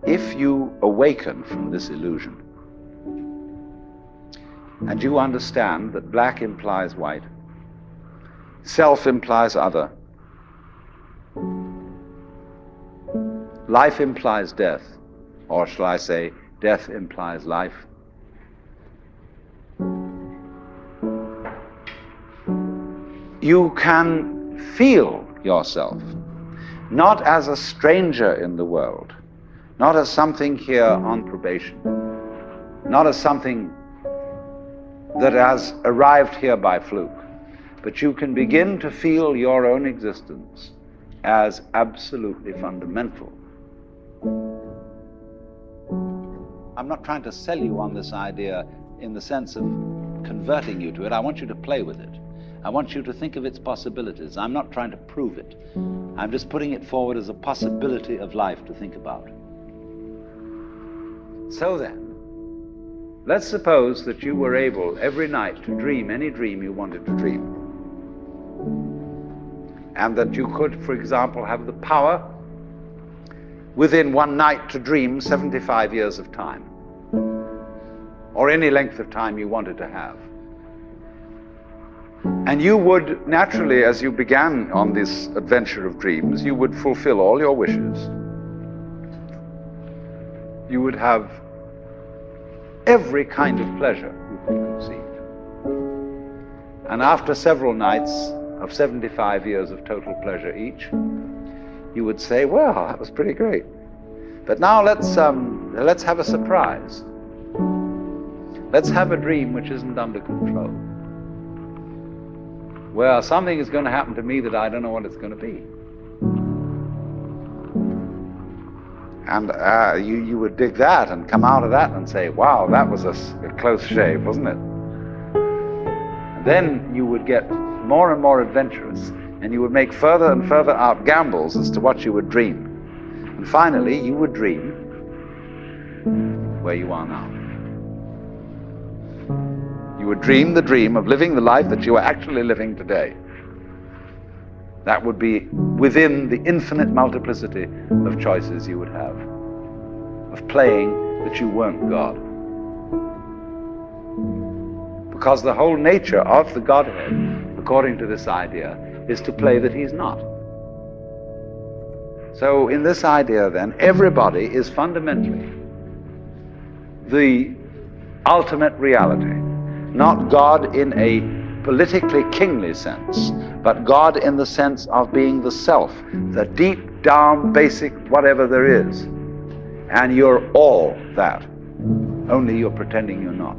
If you awaken from this illusion, and you understand that black implies white, self implies other, life implies death, or shall I say, death implies life, you can feel yourself not as a stranger in the world, not as something here on probation, not as something that has arrived here by fluke, but you can begin to feel your own existence as absolutely fundamental. I'm not trying to sell you on this idea in the sense of converting you to it. I want you to play with it. I want you to think of its possibilities. I'm not trying to prove it. I'm just putting it forward as a possibility of life to think about. So then, let's suppose that you were able every night to dream any dream you wanted to dream. And that you could, for example, have the power within one night to dream 75 years of time, or any length of time you wanted to have. And you would naturally, as you began on this adventure of dreams, you would fulfill all your wishes. You would have every kind of pleasure you could conceive. And after several nights of 75 years of total pleasure each, you would say, well, that was pretty great. But now let's have a surprise. Let's have a dream which isn't under control. Well, something is going to happen to me that I don't know what it's going to be. And you would dig that and come out of that and say, wow, that was a close shave, wasn't it? And then you would get more and more adventurous, and you would make further and further out gambles as to what you would dream. And finally, you would dream where you are now. You would dream the dream of living the life that you are actually living today. That would be within the infinite multiplicity of choices you would have, of playing that you weren't God. Because the whole nature of the Godhead, according to this idea, is to play that he's not. So in this idea then, everybody is fundamentally the ultimate reality, not God in a politically kingly sense, but God in the sense of being the self, the deep down basic whatever there is. And you're all that, only you're pretending you're not.